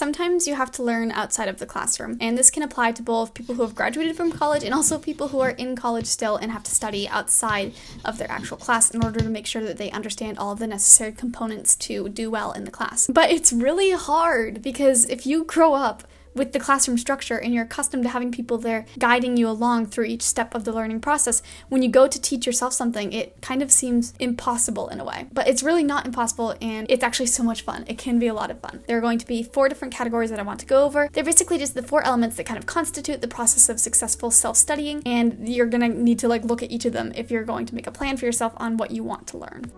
Sometimes you have to learn outside of the classroom, and this can apply to both people who have graduated from college and also people who are in college still and have to study outside of their actual class in order to make sure that they understand all of the necessary components to do well in the class. But it's really hard because if you grow up with the classroom structure and you're accustomed to having people there guiding you along through each step of the learning process, when you go to teach yourself something, it kind of seems impossible in a way. But it's really not impossible, and it's actually so much fun. It can be a lot of fun. There are going to be 4 different categories that I want to go over. They're basically just the 4 elements that kind of constitute the process of successful self-studying, and you're going to need to look at each of them if you're going to make a plan for yourself on what you want to learn.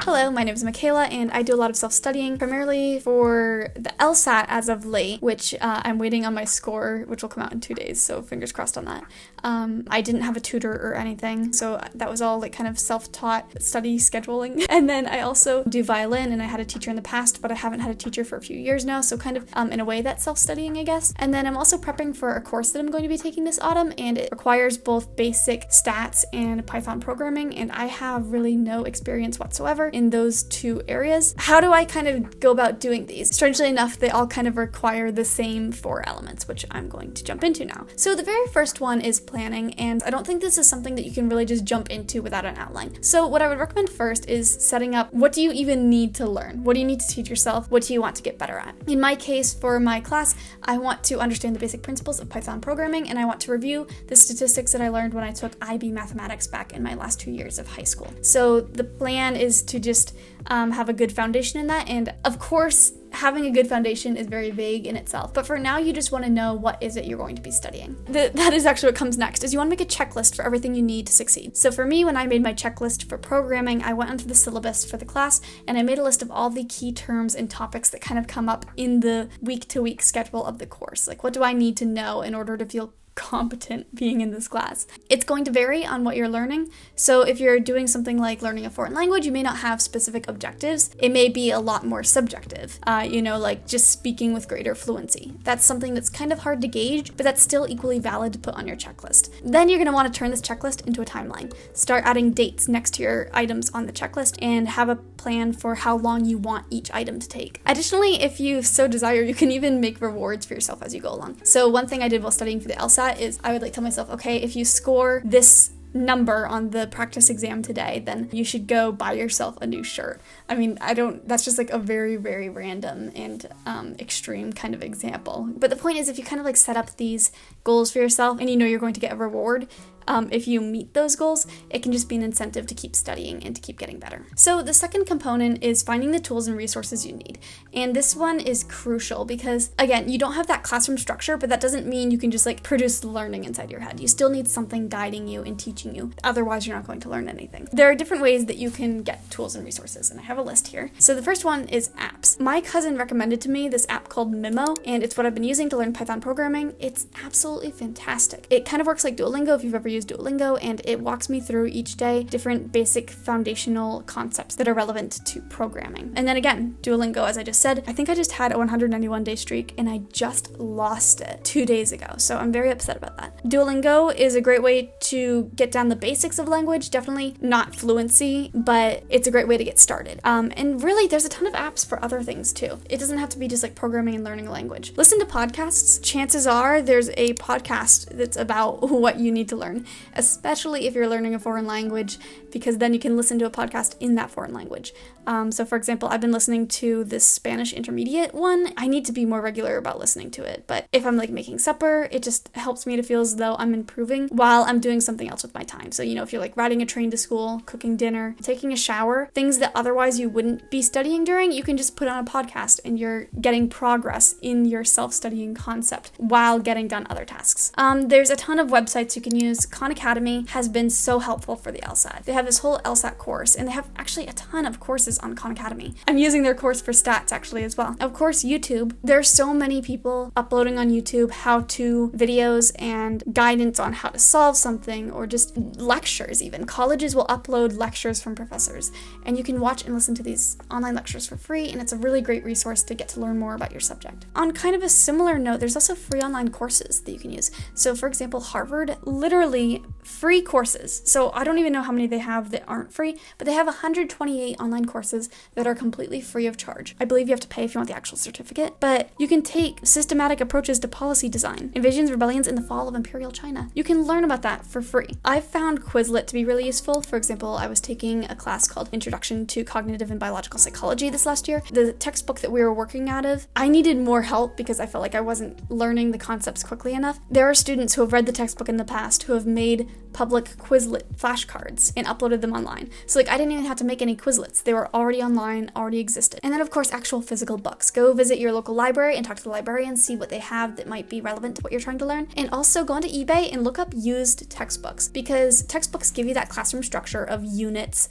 Hello, my name is Michaela, and I do a lot of self-studying, primarily for the LSAT as of late, which I'm waiting on my score, which will come out in 2 days, so fingers crossed on that. I didn't have a tutor or anything, so that was all kind of self-taught study scheduling. And then I also do violin, and I had a teacher in the past, but I haven't had a teacher for a few years now, so kind of in a way that's self-studying, I guess. And then I'm also prepping for a course that I'm going to be taking this autumn, and it requires both basic stats and Python programming, and I have really no experience whatsoever in those 2 areas. How do I kind of go about doing these? Strangely enough, they all kind of require the same 4 elements, which I'm going to jump into now. So the very first one is planning, and I don't think this is something that you can really just jump into without an outline. So what I would recommend first is setting up, what do you even need to learn? What do you need to teach yourself? What do you want to get better at? In my case, for my class, I want to understand the basic principles of Python programming, and I want to review the statistics that I learned when I took IB mathematics back in my last 2 years of high school. So the plan is to just have a good foundation in that, and of course having a good foundation is very vague in itself, but for now you just want to know what is it you're going to be studying. That is actually what comes next, is you want to make a checklist for everything you need to succeed. So for me, when I made my checklist for programming, I went onto the syllabus for the class and I made a list of all the key terms and topics that kind of come up in the week-to-week schedule of the course. Like, what do I need to know in order to feel competent being in this class? It's going to vary on what you're learning. So if you're doing something like learning a foreign language, you may not have specific objectives. It may be a lot more subjective, like just speaking with greater fluency. That's something that's kind of hard to gauge, but that's still equally valid to put on your checklist. Then you're going to want to turn this checklist into a timeline. Start adding dates next to your items on the checklist and have a plan for how long you want each item to take. Additionally, if you so desire, you can even make rewards for yourself as you go along. So one thing I did while studying for the LSAT is I would tell myself, okay, if you score this number on the practice exam today, then you should go buy yourself a new shirt. I mean, that's just a very, very random and extreme kind of example. But the point is, if you kind of set up these goals for yourself and you know you're going to get a reward, if you meet those goals, it can just be an incentive to keep studying and to keep getting better. So the second component is finding the tools and resources you need. And this one is crucial because, again, you don't have that classroom structure, but that doesn't mean you can just produce learning inside your head. You still need something guiding you and teaching you. Otherwise, you're not going to learn anything. There are different ways that you can get tools and resources, and I have a list here. So the first one is apps. My cousin recommended to me this app called Mimo, and it's what I've been using to learn Python programming. It's absolutely fantastic. It kind of works like Duolingo if you've ever used Duolingo, and it walks me through each day different basic foundational concepts that are relevant to programming. And then again, Duolingo, as I just said, I think I just had a 191-day streak and I just lost it 2 days ago, so I'm very upset about that. Duolingo is a great way to get down the basics of language, definitely not fluency, but it's a great way to get started. And really, there's a ton of apps for other things too. It doesn't have to be just programming and learning a language. Listen to podcasts. Chances are there's a podcast that's about what you need to learn, especially if you're learning a foreign language, because then you can listen to a podcast in that foreign language. So for example, I've been listening to this Spanish intermediate one. I need to be more regular about listening to it, but if I'm making supper, it just helps me to feel as though I'm improving while I'm doing something else with my time. So, if you're riding a train to school, cooking dinner, taking a shower, things that otherwise you wouldn't be studying during, you can just put on a podcast and you're getting progress in your self-studying concept while getting done other tasks. There's a ton of websites you can use. Khan Academy has been so helpful for the LSAT. They have this whole LSAT course, and they have actually a ton of courses on Khan Academy. I'm using their course for stats actually as well. Of course, YouTube. There's so many people uploading on YouTube how-to videos and guidance on how to solve something, or just lectures even. Colleges will upload lectures from professors, and you can watch and listen to these online lectures for free, and it's a really great resource to get to learn more about your subject. On kind of a similar note, there's also free online courses that you can use. So for example, Harvard literally free courses. So I don't even know how many they have that aren't free, but they have 128 online courses that are completely free of charge. I believe you have to pay if you want the actual certificate, but you can take systematic approaches to policy design, invasions, rebellions, in the fall of Imperial China. You can learn about that for free. I've found Quizlet to be really useful. For example, I was taking a class called Introduction to Cognitive and Biological Psychology this last year. The textbook that we were working out of, I needed more help because I felt like I wasn't learning the concepts quickly enough. There are students who have read the textbook in the past who have made public Quizlet flashcards and uploaded them online. So I didn't even have to make any Quizlets. They were already online, already existed. And then of course, actual physical books. Go visit your local library and talk to the librarian, see what they have that might be relevant to what you're trying to learn. And also go onto eBay and look up used textbooks, because textbooks give you that classroom structure of units,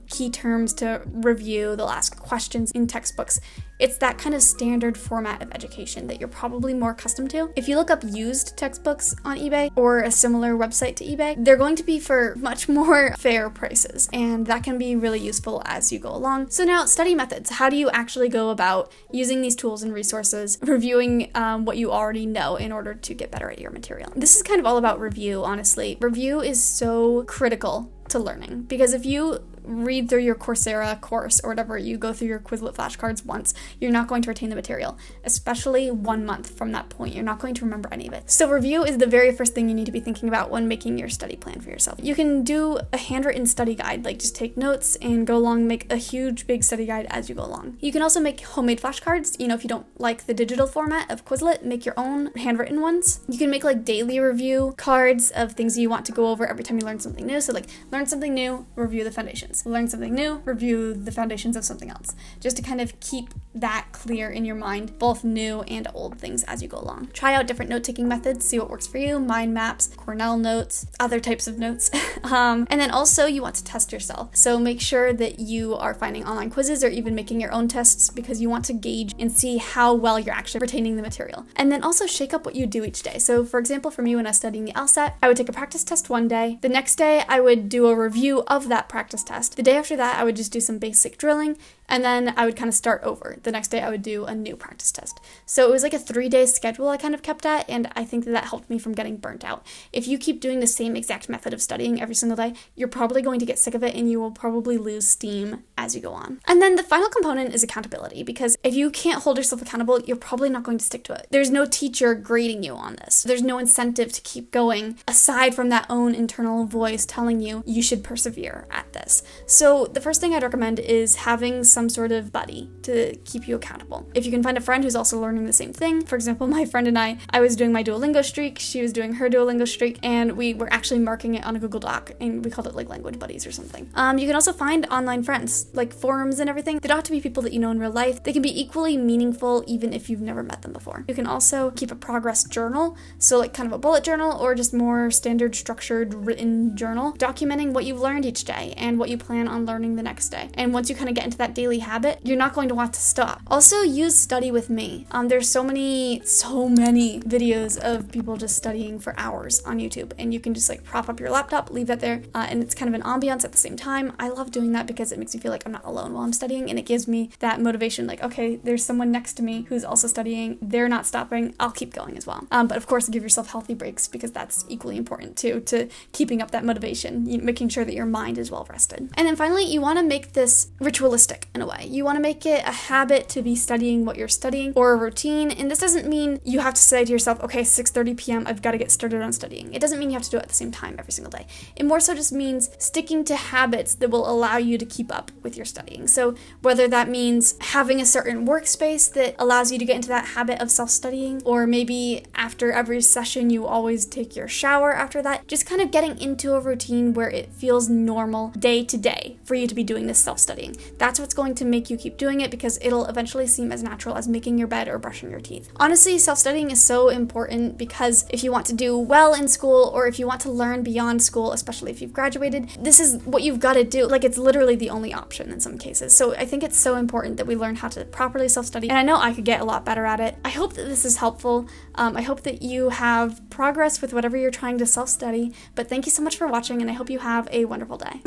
key terms to review. They'll ask questions in textbooks. It's that kind of standard format of education that you're probably more accustomed to. If you look up used textbooks on eBay or a similar website to eBay, they're going to be for much more fair prices, and that can be really useful as you go along. So now, study methods. How do you actually go about using these tools and resources, reviewing what you already know in order to get better at your material? This is kind of all about review, honestly. Review is so critical to learning, because if you read through your Coursera course or whatever, you go through your Quizlet flashcards once, you're not going to retain the material, especially 1 month from that point. You're not going to remember any of it. So review is the very first thing you need to be thinking about when making your study plan for yourself. You can do a handwritten study guide, just take notes and go along, make a huge big study guide as you go along. You can also make homemade flashcards. If you don't like the digital format of Quizlet, make your own handwritten ones. You can make daily review cards of things you want to go over every time you learn something new. So learn something new, review the foundations. Learn something new, review the foundations of something else, just to kind of keep that clear in your mind, both new and old things as you go along. Try out different note-taking methods, see what works for you, mind maps, Cornell notes, other types of notes. And then also you want to test yourself. So make sure that you are finding online quizzes or even making your own tests, because you want to gauge and see how well you're actually retaining the material. And then also shake up what you do each day. So for example, for me, when I was studying the LSAT, I would take a practice test one day. The next day I would do a review of that practice test. The day after that, I would just do some basic drilling, and then I would kind of start over. The next day, I would do a new practice test. So it was a 3-day schedule I kind of kept at, and I think that helped me from getting burnt out. If you keep doing the same exact method of studying every single day, you're probably going to get sick of it, and you will probably lose steam as you go on. And then the final component is accountability, because if you can't hold yourself accountable, you're probably not going to stick to it. There's no teacher grading you on this. There's no incentive to keep going, aside from that own internal voice telling you you should persevere at this. So the first thing I'd recommend is having some sort of buddy to keep you accountable. If you can find a friend who's also learning the same thing, for example, my friend and I was doing my Duolingo streak, she was doing her Duolingo streak, and we were actually marking it on a Google Doc, and we called it language buddies or something. You can also find online friends, forums and everything. They don't have to be people that you know in real life. They can be equally meaningful even if you've never met them before. You can also keep a progress journal, so kind of a bullet journal or just more standard structured written journal, documenting what you've learned each day and what you plan on learning the next day. And once you kind of get into that daily habit, you're not going to want to stop. Also, use Study With Me. There's so many videos of people just studying for hours on YouTube, and you can just prop up your laptop, leave that there, and it's kind of an ambiance at the same time. I love doing that because it makes me feel like I'm not alone while I'm studying, and it gives me that motivation, okay, there's someone next to me who's also studying, they're not stopping, I'll keep going as well. But of course, give yourself healthy breaks, because that's equally important too, to keeping up that motivation, making sure that your mind is well rested. And then finally, you want to make this ritualistic in a way. You want to make it a habit to be studying what you're studying, or a routine. And this doesn't mean you have to say to yourself, okay, 6:30 p.m., I've got to get started on studying. It doesn't mean you have to do it at the same time every single day. It more so just means sticking to habits that will allow you to keep up with your studying. So whether that means having a certain workspace that allows you to get into that habit of self-studying, or maybe after every session you always take your shower after that, just kind of getting into a routine where it feels normal day to day for you to be doing this self-studying. That's what's going to make you keep doing it, because it'll eventually seem as natural as making your bed or brushing your teeth. Honestly, self-studying is so important, because if you want to do well in school, or if you want to learn beyond school, especially if you've graduated, this is what you've got to do. It's literally the only option in some cases. So I think it's so important that we learn how to properly self-study, and I know I could get a lot better at it. I hope that this is helpful. I hope that you have progress with whatever you're trying to self-study, but thank you so much for watching, and I hope you have a wonderful day.